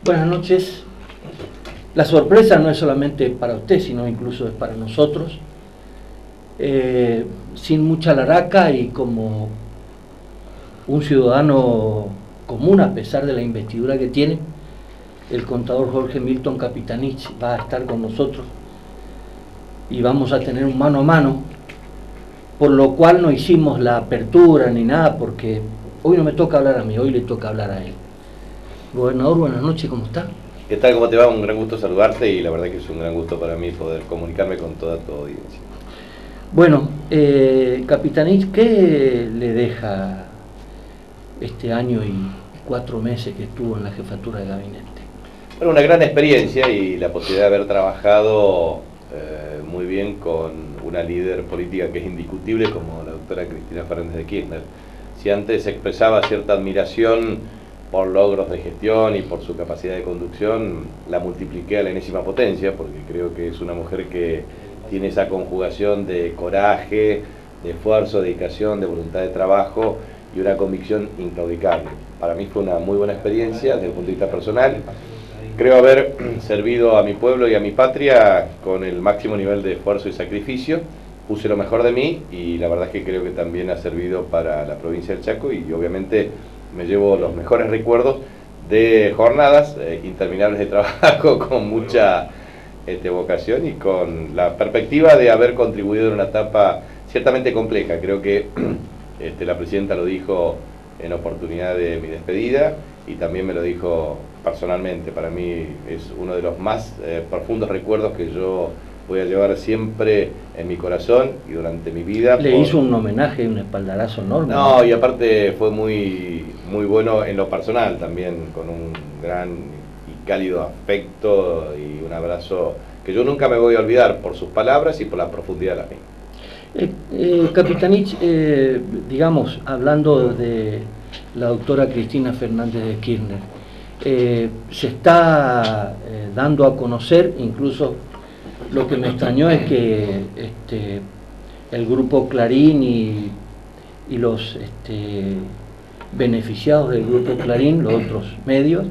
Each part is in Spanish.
Buenas noches. La sorpresa no es solamente para usted, sino incluso es para nosotros. Sin mucha laraca y como un ciudadano común, a pesar de la investidura que tiene, el contador Jorge Milton Capitanich va a estar con nosotros y vamos a tener un mano a mano, por lo cual no hicimos la apertura ni nada, porque hoy no me toca hablar a mí, hoy le toca hablar a él. Gobernador, buenas noches, ¿cómo está? ¿Qué tal? ¿Cómo te va? Un gran gusto saludarte y la verdad que es un gran gusto para mí poder comunicarme con toda tu audiencia. Bueno, Capitanich, ¿qué le deja este año y 4 meses que estuvo en la jefatura de gabinete? Bueno, una gran experiencia y la posibilidad de haber trabajado muy bien con una líder política que es indiscutible como la doctora Cristina Fernández de Kirchner. Si antes expresaba cierta admiración por logros de gestión y por su capacidad de conducción, la multipliqué a la enésima potencia, porque creo que es una mujer que tiene esa conjugación de coraje, de esfuerzo, dedicación, de voluntad de trabajo y una convicción inclaudicable. Para mí fue una muy buena experiencia desde el punto de vista personal. Creo haber servido a mi pueblo y a mi patria con el máximo nivel de esfuerzo y sacrificio. Puse lo mejor de mí y la verdad es que creo que también ha servido para la provincia del Chaco y obviamente me llevo los mejores recuerdos de jornadas interminables de trabajo con mucha vocación y con la perspectiva de haber contribuido en una etapa ciertamente compleja. Creo que la presidenta lo dijo en oportunidad de mi despedida y también me lo dijo personalmente. Para mí es uno de los más profundos recuerdos que yo voy a llevar siempre en mi corazón y durante mi vida. Le hizo un homenaje, un espaldarazo enorme. No, y aparte fue muy bueno en lo personal también, con un gran y cálido afecto y un abrazo que yo nunca me voy a olvidar por sus palabras y por la profundidad de la misma. Capitanich, digamos, hablando de la doctora Cristina Fernández de Kirchner, se está dando a conocer, incluso lo que me extrañó es que el grupo Clarín y los beneficiados del grupo Clarín, los otros medios,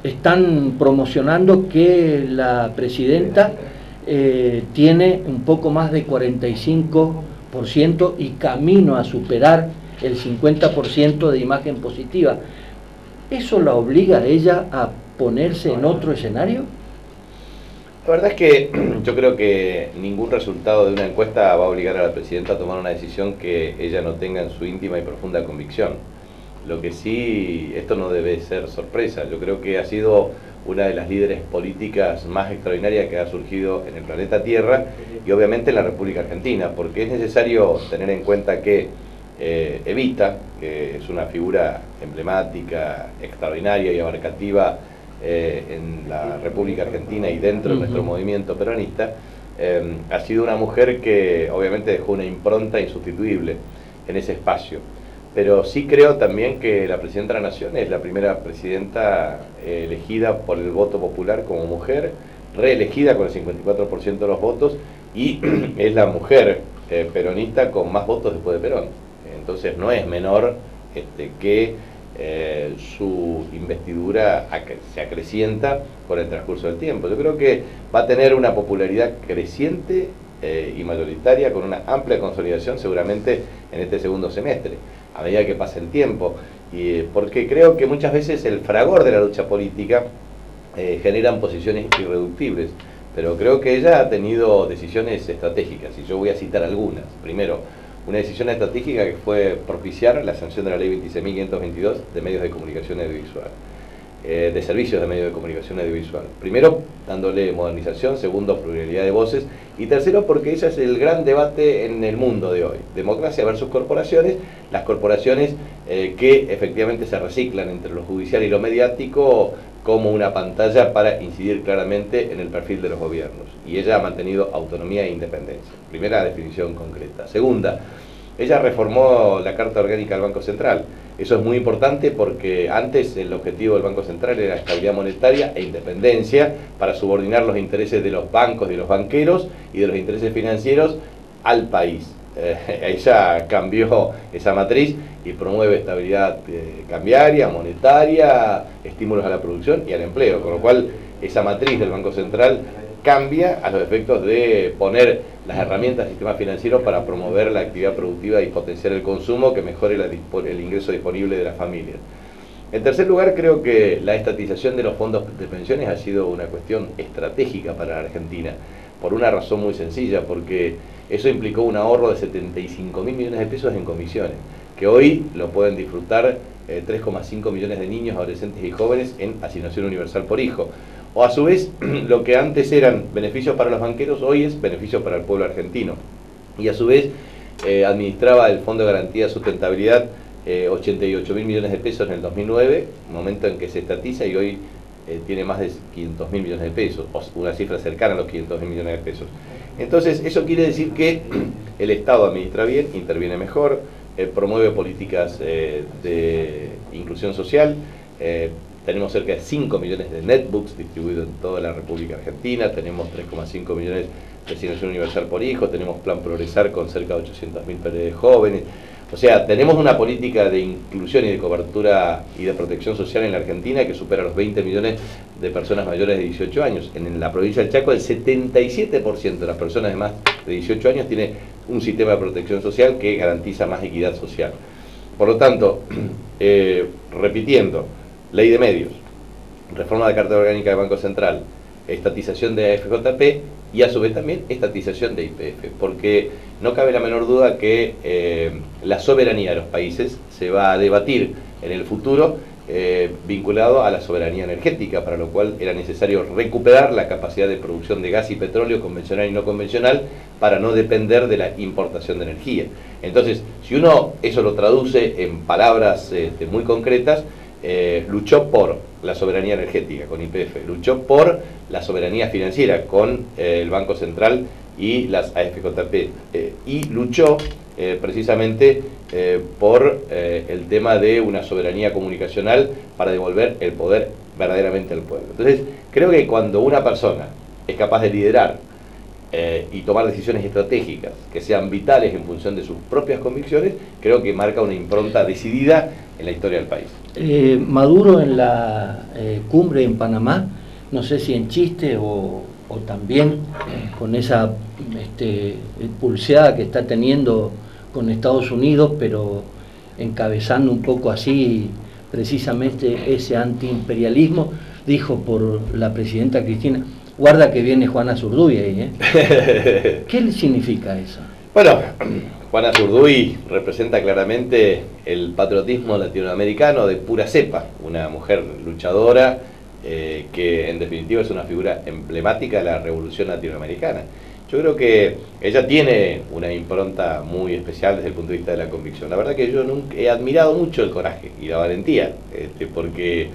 están promocionando que la presidenta tiene un poco más de 45% y camino a superar el 50% de imagen positiva. ¿Eso la obliga a ella a ponerse en otro escenario? La verdad es que yo creo que ningún resultado de una encuesta va a obligar a la presidenta a tomar una decisión que ella no tenga en su íntima y profunda convicción. Lo que sí, esto no debe ser sorpresa. Yo creo que ha sido una de las líderes políticas más extraordinarias que ha surgido en el planeta Tierra y obviamente en la República Argentina, porque es necesario tener en cuenta que Evita, que es una figura emblemática, extraordinaria y abarcativa en la República Argentina y dentro de nuestro movimiento peronista, ha sido una mujer que obviamente dejó una impronta insustituible en ese espacio. Pero sí creo también que la Presidenta de la Nación es la primera presidenta elegida por el voto popular como mujer, reelegida con el 54% de los votos y es la mujer peronista con más votos después de Perón. Entonces no es menor que su investidura se acrecienta con el transcurso del tiempo. Yo creo que va a tener una popularidad creciente y mayoritaria con una amplia consolidación seguramente en este segundo semestre, a medida que pase el tiempo, porque creo que muchas veces el fragor de la lucha política generan posiciones irreductibles, pero creo que ella ha tenido decisiones estratégicas, y yo voy a citar algunas. Primero, una decisión estratégica que fue propiciar la sanción de la ley 26.522 de medios de comunicación audiovisual. de servicios de medios de comunicación audiovisual. Primero, dándole modernización, segundo, pluralidad de voces, y tercero, porque ese es el gran debate en el mundo de hoy. Democracia versus corporaciones, las corporaciones que efectivamente se reciclan entre lo judicial y lo mediático como una pantalla para incidir claramente en el perfil de los gobiernos. Y ella ha mantenido autonomía e independencia. Primera definición concreta. Segunda, ella reformó la Carta Orgánica del Banco Central. Eso es muy importante porque antes el objetivo del Banco Central era estabilidad monetaria e independencia para subordinar los intereses de los bancos y de los banqueros y de los intereses financieros al país. Ella cambió esa matriz y promueve estabilidad cambiaria, monetaria, estímulos a la producción y al empleo, con lo cual esa matriz del Banco Central cambia a los efectos de poner las herramientas del sistema financiero para promover la actividad productiva y potenciar el consumo que mejore el ingreso disponible de las familias. En tercer lugar, creo que la estatización de los fondos de pensiones ha sido una cuestión estratégica para la Argentina, por una razón muy sencilla, porque eso implicó un ahorro de 75.000 millones de pesos en comisiones, que hoy lo pueden disfrutar 3,5 millones de niños, adolescentes y jóvenes en asignación universal por hijo. O a su vez, lo que antes eran beneficios para los banqueros, hoy es beneficio para el pueblo argentino. Y a su vez, administraba el Fondo de Garantía de Sustentabilidad 88.000 millones de pesos en el 2009, momento en que se estatiza, y hoy tiene más de 500.000 millones de pesos, o una cifra cercana a los 500.000 millones de pesos. Entonces, eso quiere decir que el Estado administra bien, interviene mejor, promueve políticas de inclusión social. Tenemos cerca de 5 millones de netbooks distribuidos en toda la República Argentina, tenemos 3,5 millones de asignación universal por hijo, tenemos Plan Progresar con cerca de 800.000 PRD jóvenes. O sea, tenemos una política de inclusión y de cobertura y de protección social en la Argentina que supera los 20 millones de personas mayores de 18 años. En la provincia del Chaco, el 77% de las personas de más de 18 años tiene un sistema de protección social que garantiza más equidad social. Por lo tanto, repitiendo, ley de medios, reforma de la Carta Orgánica del Banco Central, estatización de AFJP y a su vez también estatización de YPF, porque no cabe la menor duda que la soberanía de los países se va a debatir en el futuro vinculado a la soberanía energética, para lo cual era necesario recuperar la capacidad de producción de gas y petróleo convencional y no convencional para no depender de la importación de energía. Entonces, si uno eso lo traduce en palabras muy concretas, luchó por la soberanía energética con YPF, luchó por la soberanía financiera con el Banco Central y las AFJP, y luchó precisamente por el tema de una soberanía comunicacional para devolver el poder verdaderamente al pueblo. Entonces, creo que cuando una persona es capaz de liderar y tomar decisiones estratégicas que sean vitales en función de sus propias convicciones, creo que marca una impronta decidida en la historia del país. Maduro en la cumbre en Panamá, no sé si en chiste o también con esa pulseada que está teniendo con Estados Unidos, pero encabezando un poco así precisamente ese antiimperialismo, dijo por la presidenta Cristina: guarda que viene Juana Zurduy ahí, ¿eh? ¿Qué le significa eso? Bueno, Juana Zurduy representa claramente el patriotismo latinoamericano de pura cepa, una mujer luchadora que en definitiva es una figura emblemática de la revolución latinoamericana. Yo creo que ella tiene una impronta muy especial desde el punto de vista de la convicción. La verdad que yo nunca he admirado mucho el coraje y la valentía, porque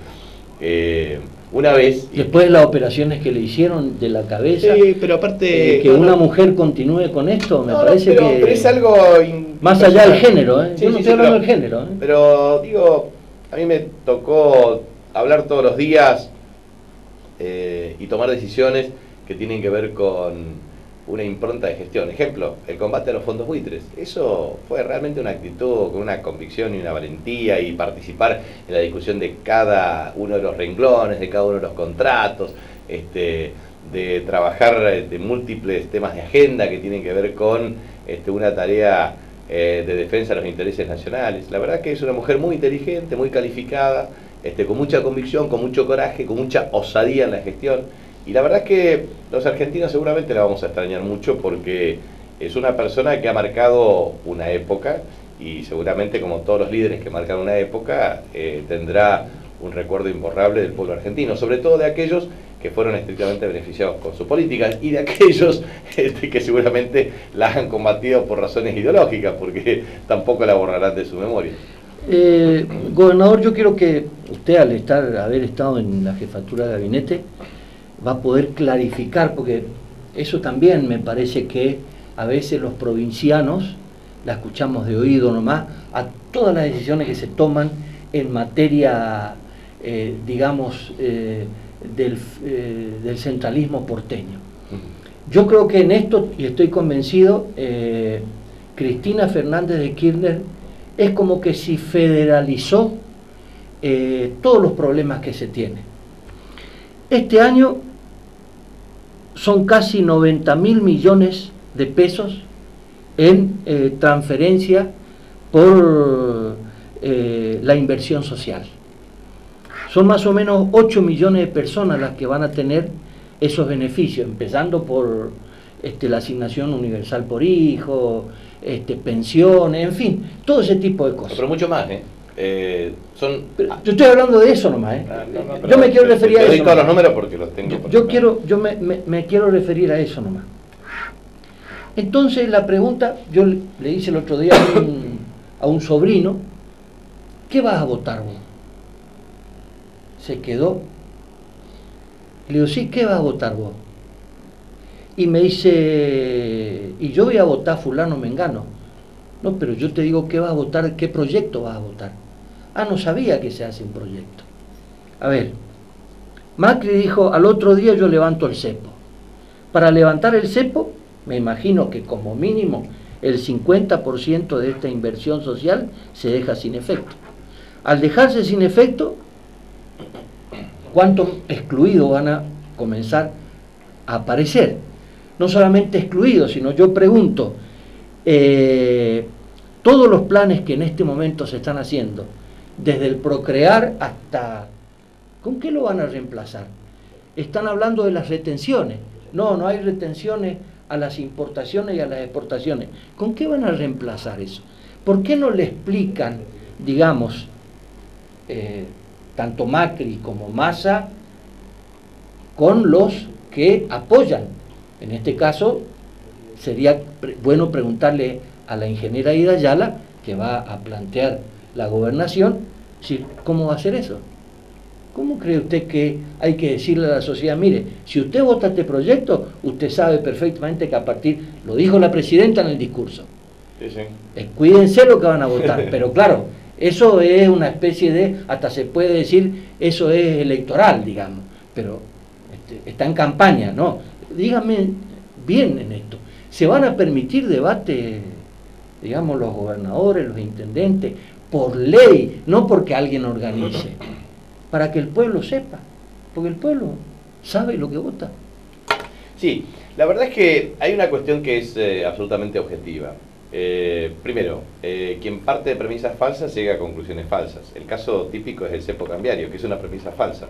una vez... Después de las operaciones que le hicieron de la cabeza, sí, pero aparte... que una mujer continúe con esto, me parece que... Pero es algo... Más allá del género, ¿eh? Sí, yo no estoy hablando del género, ¿eh? Pero digo, a mí me tocó hablar todos los días y tomar decisiones que tienen que ver con una impronta de gestión. Ejemplo, el combate a los fondos buitres. Eso fue realmente una actitud con una convicción y una valentía, y participar en la discusión de cada uno de los renglones, de cada uno de los contratos, de trabajar de múltiples temas de agenda que tienen que ver con una tarea de defensa de los intereses nacionales. La verdad que es una mujer muy inteligente, muy calificada, con mucha convicción, con mucho coraje, con mucha osadía en la gestión. Y la verdad es que los argentinos seguramente la vamos a extrañar mucho, porque es una persona que ha marcado una época, y seguramente, como todos los líderes que marcan una época, tendrá un recuerdo imborrable del pueblo argentino, sobre todo de aquellos que fueron estrictamente beneficiados con sus políticas y de aquellos que seguramente la han combatido por razones ideológicas, porque tampoco la borrarán de su memoria. Gobernador, yo quiero que usted, al haber estado en la jefatura de gabinete, va a poder clarificar, porque eso también me parece que a veces los provincianos la escuchamos de oído nomás, a todas las decisiones que se toman en materia, digamos, del centralismo porteño. Yo creo que en esto, y estoy convencido, Cristina Fernández de Kirchner es como que si federalizó todos los problemas que se tienen. Este año son casi 90.000 millones de pesos en transferencia por la inversión social. Son más o menos 8 millones de personas las que van a tener esos beneficios, empezando por la asignación universal por hijo, pensiones, en fin, todo ese tipo de cosas. Pero mucho más, yo estoy hablando de eso nomás, yo me quiero referir a eso. Te doy todos los números porque los tengo. Yo me quiero referir a eso nomás. Entonces la pregunta, yo le hice el otro día a un sobrino, ¿qué vas a votar vos? Se quedó. Le digo, sí, ¿qué vas a votar vos? Y me dice, y yo voy a votar fulano mengano. No, pero yo te digo, ¿qué vas a votar? ¿Qué proyecto vas a votar? Ah, no sabía que se hace un proyecto. A ver, Macri dijo, al otro día yo levanto el cepo. Para levantar el cepo, me imagino que como mínimo el 50% de esta inversión social se deja sin efecto. Al dejarse sin efecto, ¿cuántos excluidos van a comenzar a aparecer? No solamente excluidos, sino yo pregunto, todos los planes que en este momento se están haciendo, desde el Procrear hasta... ¿Con qué lo van a reemplazar? Están hablando de las retenciones. No hay retenciones a las importaciones y a las exportaciones. ¿Con qué van a reemplazar eso? ¿Por qué no le explican, digamos, tanto Macri como Massa, con los que apoyan? En este caso, sería bueno preguntarle a la ingeniera Ida Ayala, que va a plantear la gobernación, ¿cómo va a hacer eso? ¿Cómo cree usted que hay que decirle a la sociedad, mire, si usted vota este proyecto, usted sabe perfectamente que a partir, lo dijo la presidenta en el discurso, sí. Cuídense lo que van a votar, pero claro, eso es una especie de, hasta se puede decir, eso es electoral, digamos, pero está en campaña, ¿no? Díganme bien en esto, ¿se van a permitir debates, digamos, los gobernadores, los intendentes, por ley, no porque alguien organice, para que el pueblo sepa, porque el pueblo sabe lo que vota? Sí, la verdad es que hay una cuestión que es absolutamente objetiva. Primero, quien parte de premisas falsas llega a conclusiones falsas. El caso típico es el cepo cambiario, que es una premisa falsa.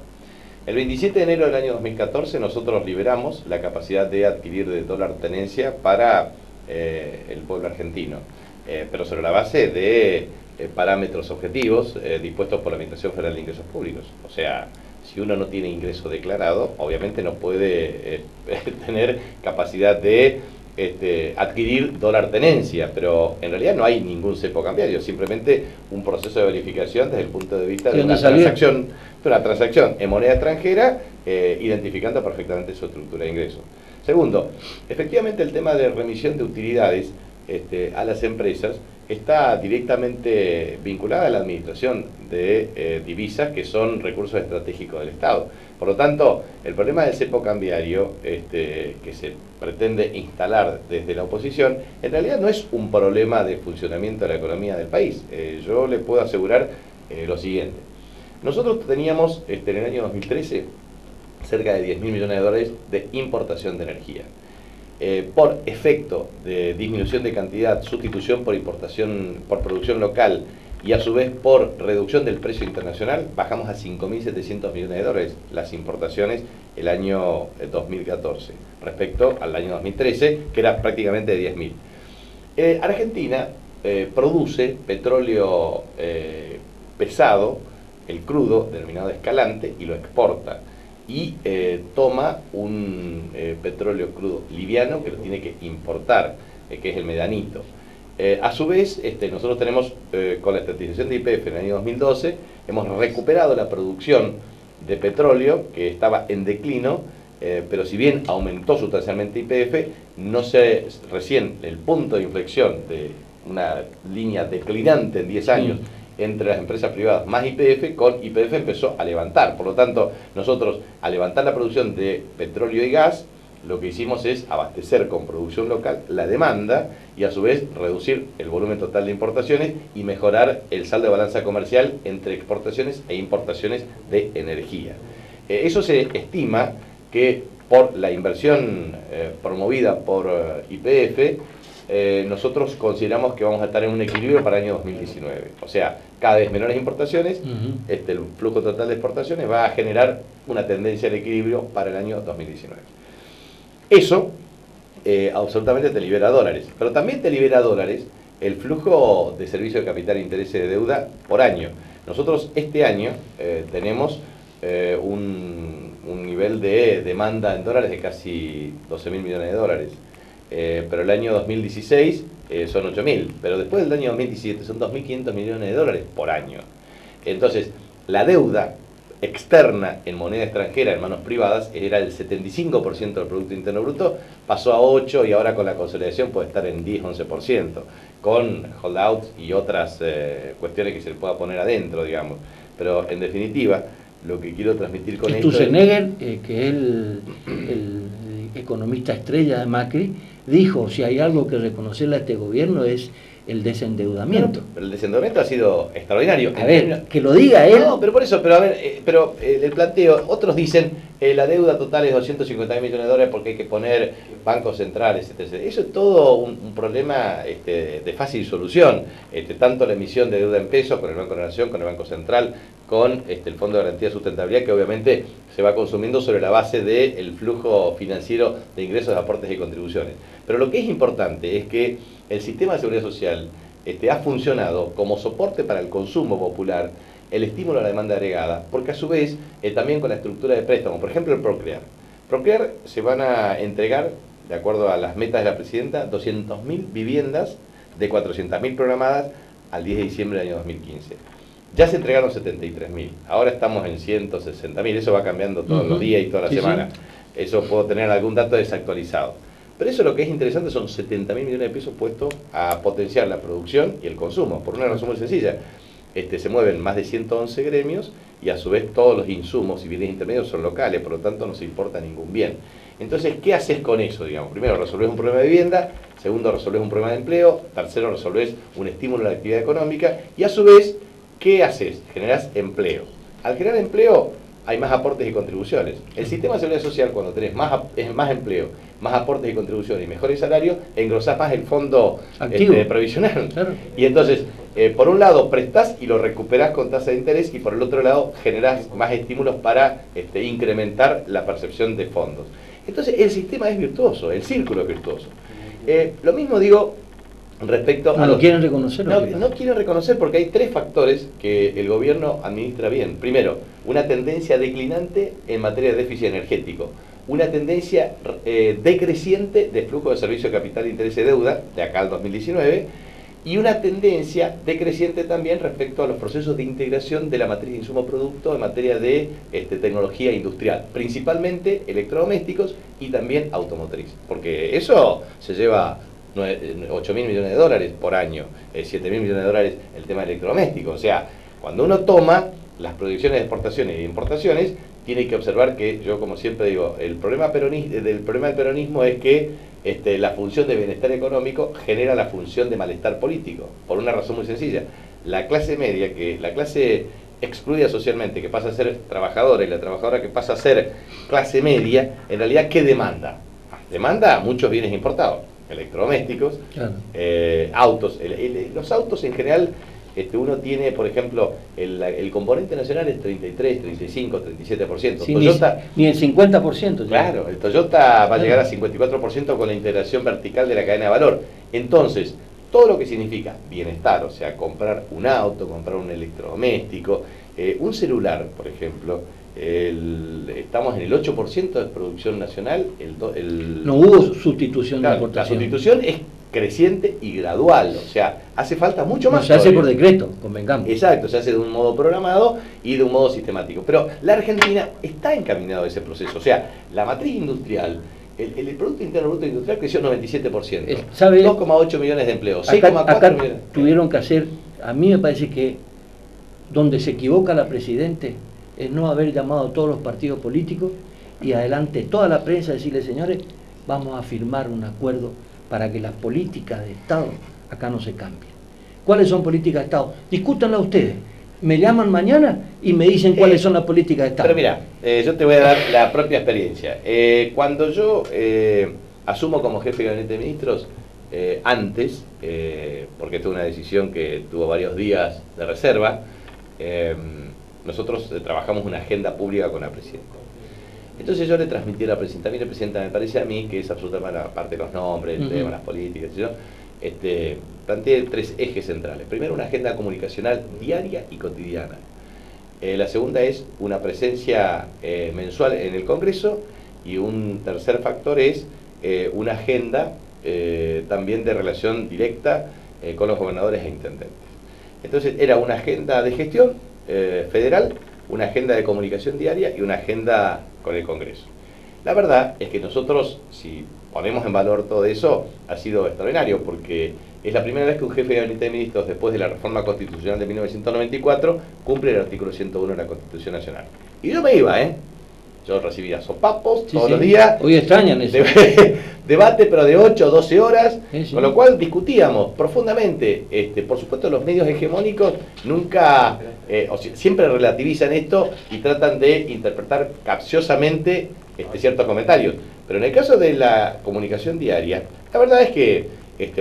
El 27 de enero del año 2014 nosotros liberamos la capacidad de adquirir de dólar tenencia para el pueblo argentino, pero sobre la base de parámetros objetivos dispuestos por la Administración Federal de Ingresos Públicos. O sea, si uno no tiene ingreso declarado, obviamente no puede tener capacidad de adquirir dólar tenencia, pero en realidad no hay ningún cepo cambiario, simplemente un proceso de verificación desde el punto de vista de una transacción en moneda extranjera, identificando perfectamente su estructura de ingresos. Segundo, efectivamente el tema de remisión de utilidades a las empresas está directamente vinculada a la administración de divisas, que son recursos estratégicos del Estado. Por lo tanto, el problema del cepo cambiario que se pretende instalar desde la oposición, en realidad no es un problema de funcionamiento de la economía del país. Yo le puedo asegurar lo siguiente. Nosotros teníamos en el año 2013 cerca de 10.000 millones de dólares de importación de energía. Por efecto de disminución de cantidad, sustitución por importación, por producción local, y a su vez por reducción del precio internacional, bajamos a 5.700 millones de dólares las importaciones el año 2014, respecto al año 2013, que era prácticamente de 10.000. Argentina produce petróleo pesado el crudo, denominado Escalante, y lo exporta. Y toma un petróleo crudo liviano que lo tiene que importar, que es el medanito. A su vez, nosotros tenemos, con la estatización de YPF en el año 2012, hemos recuperado la producción de petróleo que estaba en declino, pero si bien aumentó sustancialmente YPF, recién el punto de inflexión de una línea declinante en 10 años entre las empresas privadas más YPF, con YPF empezó a levantar. Por lo tanto, nosotros, al levantar la producción de petróleo y gas, lo que hicimos es abastecer con producción local la demanda y a su vez reducir el volumen total de importaciones y mejorar el saldo de balanza comercial entre exportaciones e importaciones de energía. Eso se estima que por la inversión promovida por YPF, nosotros consideramos que vamos a estar en un equilibrio para el año 2019. O sea, cada vez menores importaciones, el flujo total de exportaciones va a generar una tendencia al equilibrio para el año 2019. Eso absolutamente te libera dólares, pero también te libera dólares el flujo de servicio de capital e intereses de deuda por año. Nosotros este año tenemos un nivel de demanda en dólares de casi 12.000 millones de dólares. Pero el año 2016 son 8.000, pero después del año 2017 son 2.500 millones de dólares por año. Entonces, la deuda externa en moneda extranjera, en manos privadas, era el 75% del Producto Interno Bruto, pasó a 8% y ahora con la consolidación puede estar en 10-11%, con holdouts y otras cuestiones que se le pueda poner adentro, digamos. Pero en definitiva, lo que quiero transmitir con esto Sturzenegger, que es el economista estrella de Macri, dijo, si hay algo que reconocerle a este gobierno es el desendeudamiento. Pero el desendeudamiento ha sido extraordinario. A ver, que lo diga él. No, pero por eso, pero a ver, el planteo, otros dicen, la deuda total es 250.000 millones de dólares porque hay que poner bancos centrales, etc. Eso es todo un problema de fácil solución. Tanto la emisión de deuda en pesos con el Banco de la Nación, con el Banco Central, con el Fondo de Garantía de Sustentabilidad, que obviamente se va consumiendo sobre la base del flujo financiero de ingresos, aportes y contribuciones. Pero lo que es importante es que el sistema de seguridad social ha funcionado como soporte para el consumo popular, el estímulo a la demanda agregada, porque a su vez también con la estructura de préstamo, por ejemplo el Procrear. Procrear se van a entregar, de acuerdo a las metas de la presidenta, 200.000 viviendas de 400.000 programadas al 10 de diciembre del año 2015. Ya se entregaron 73.000, ahora estamos en 160.000, eso va cambiando todos los días y toda la semana. Eso puedo tener algún dato desactualizado. Pero eso lo que es interesante son 70.000 millones de pesos puestos a potenciar la producción y el consumo, por una razón muy sencilla. Se mueven más de 111 gremios y a su vez todos los insumos y bienes intermedios son locales, por lo tanto no se importa ningún bien. Entonces, ¿qué haces con eso? Digamos? Primero, resolvés un problema de vivienda, segundo, resolvés un problema de empleo, tercero, resolvés un estímulo a la actividad económica y a su vez, ¿qué haces? Generás empleo. Al generar empleo hay más aportes y contribuciones. El sistema de seguridad social, cuando tenés más empleo, más aportes y contribuciones y mejores salarios, engrosás más el fondo previsional. Claro. Y entonces, por un lado prestás y lo recuperás con tasa de interés y por el otro lado generás más estímulos para incrementar la percepción de fondos. Entonces el sistema es virtuoso, el círculo es virtuoso. Lo mismo digo respecto a... ¿No lo quieren reconocer? No quieren reconocer porque hay tres factores que el gobierno administra bien. Primero, una tendencia declinante en materia de déficit energético. Una tendencia decreciente de flujo de servicio de capital, interés y deuda, de acá al 2019, y una tendencia decreciente también respecto a los procesos de integración de la matriz de insumo-producto en materia de tecnología industrial, principalmente electrodomésticos y también automotriz, porque eso se lleva 8.000 millones de dólares por año, 7.000 millones de dólares el tema electrodoméstico. O sea, cuando uno toma las proyecciones de exportaciones e importaciones, tiene que observar que, yo como siempre digo, el problema del peronismo es que la función de bienestar económico genera la función de malestar político, por una razón muy sencilla. La clase media, la clase excluida socialmente, que pasa a ser trabajadora, y la trabajadora que pasa a ser clase media, en realidad, ¿qué demanda? Demanda muchos bienes importados, electrodomésticos, claro. Autos. Los autos en general, uno tiene, por ejemplo, el componente nacional es 33, 35, 37%. Sí, Toyota, ni el 50%. Claro, el Toyota va a llegar a 54% con la integración vertical de la cadena de valor. Entonces, todo lo que significa bienestar, o sea, comprar un auto, comprar un electrodoméstico, un celular, por ejemplo, estamos en el 8% de producción nacional. No hubo sustitución claro, de importación. La sustitución es creciente y gradual, o sea, hace falta mucho más. No se hace por decreto, convengamos. Exacto, se hace de un modo programado y de un modo sistemático. Pero la Argentina está encaminado a ese proceso, o sea, la matriz industrial, el Producto Interno Bruto Industrial creció 97%, 2,8 millones de empleos, 6,4 millones. Tuvieron que hacer, a mí me parece que donde se equivoca la Presidente es no haber llamado a todos los partidos políticos y adelante toda la prensa decirle, señores, vamos a firmar un acuerdo para que las políticas de Estado acá no se cambien. ¿Cuáles son políticas de Estado? Discútanla ustedes. Me llaman mañana y me dicen cuáles son las políticas de Estado. Pero mira, yo te voy a dar la propia experiencia. Cuando yo asumo como jefe de gabinete de ministros, antes, porque tuve una decisión que tuvo varios días de reserva, nosotros trabajamos una agenda pública con la presidenta. Entonces yo le transmití a la presidenta, mire presidenta, me parece a mí que es absolutamente aparte de los nombres, el tema, las políticas, ¿sí? Planteé 3 ejes centrales. Primero, una agenda comunicacional diaria y cotidiana. La segunda es una presencia mensual en el Congreso, y un tercer factor es una agenda también de relación directa con los gobernadores e intendentes. Entonces era una agenda de gestión federal, una agenda de comunicación diaria y una agenda con el Congreso. La verdad es que nosotros, si ponemos en valor todo eso, ha sido extraordinario, porque es la primera vez que un jefe de gabinete de ministros, después de la reforma constitucional de 1994, cumple el artículo 101 de la Constitución Nacional. Y yo me iba, yo recibía sopapos todos los días. Hoy extrañan eso. Debate, pero de 8 o 12 horas, sí. Con lo cual discutíamos profundamente. Por supuesto, los medios hegemónicos nunca, siempre relativizan esto y tratan de interpretar capciosamente ciertos comentarios. Pero en el caso de la comunicación diaria, la verdad es que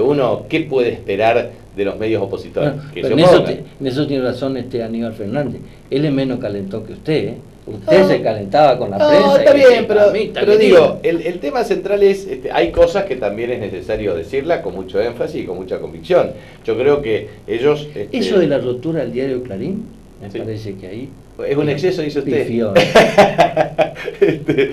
uno, ¿qué puede esperar de los medios opositores? Bueno, que pero en eso tiene razón Aníbal Fernández. Él es menos calentón que usted, Usted se calentaba con la prensa. No, está bien, pero digo, el tema central es, hay cosas que también es necesario decirla con mucho énfasis y con mucha convicción. Yo creo que ellos... Eso de la rotura del diario Clarín, me parece que ahí... Es un exceso, dice usted. Pifió,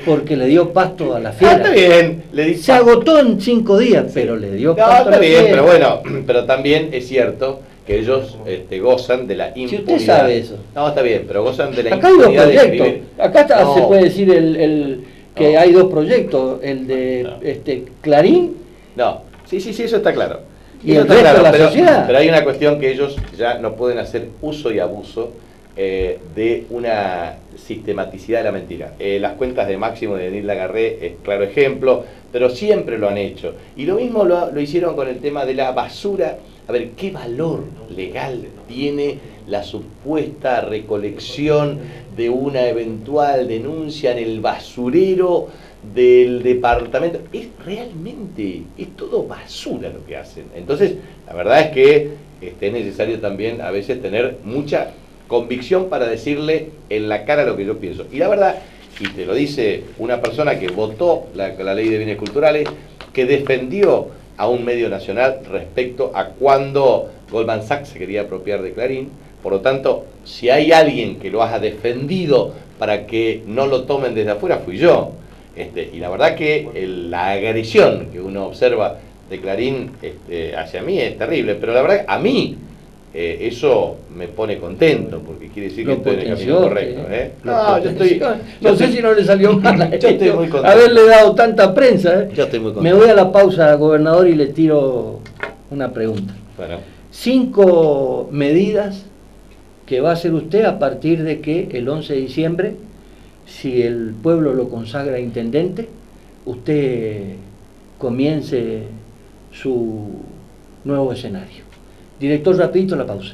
porque le dio pasto a la fiera. Está bien. Se agotó en 5 días, pero le dio pasto a la fiera. Está bien, pero bueno, pero también es cierto que ellos gozan de la impunidad. Si usted sabe eso. No, está bien, pero gozan de la acá impunidad de escribir. Acá no. se puede decir que hay 2 proyectos, el de Clarín. No, sí, eso está claro. Y el resto de la sociedad. Pero hay una cuestión que ellos ya no pueden hacer uso y abuso de una sistematicidad de la mentira. Las cuentas de Máximo y de Denis Lagarré es claro ejemplo, pero siempre lo han hecho. Y lo mismo lo hicieron con el tema de la basura. A ver, ¿qué valor legal tiene la supuesta recolección de una eventual denuncia en el basurero del departamento? Es todo basura lo que hacen. Entonces, la verdad es que es necesario también a veces tener mucha convicción para decirle en la cara lo que yo pienso. Y la verdad, y te lo dice una persona que votó la ley de bienes culturales, que defendió a un medio nacional respecto a cuando Goldman Sachs se quería apropiar de Clarín. Por lo tanto, si hay alguien que lo haya defendido para que no lo tomen desde afuera, fui yo. Y la verdad que la agresión que uno observa de Clarín hacia mí es terrible, pero la verdad a mí eso me pone contento, porque quiere decir que estoy en el camino correcto. No, yo estoy... No sé si no le salió mal. Yo estoy muy contento. Haberle dado tanta prensa. Yo estoy muy contento. Me voy a la pausa, gobernador, y le tiro una pregunta. Bueno. 5 medidas que va a hacer usted a partir de que el 11 de diciembre, si el pueblo lo consagra intendente, usted comience su nuevo escenario. Director, rapidito la pausa.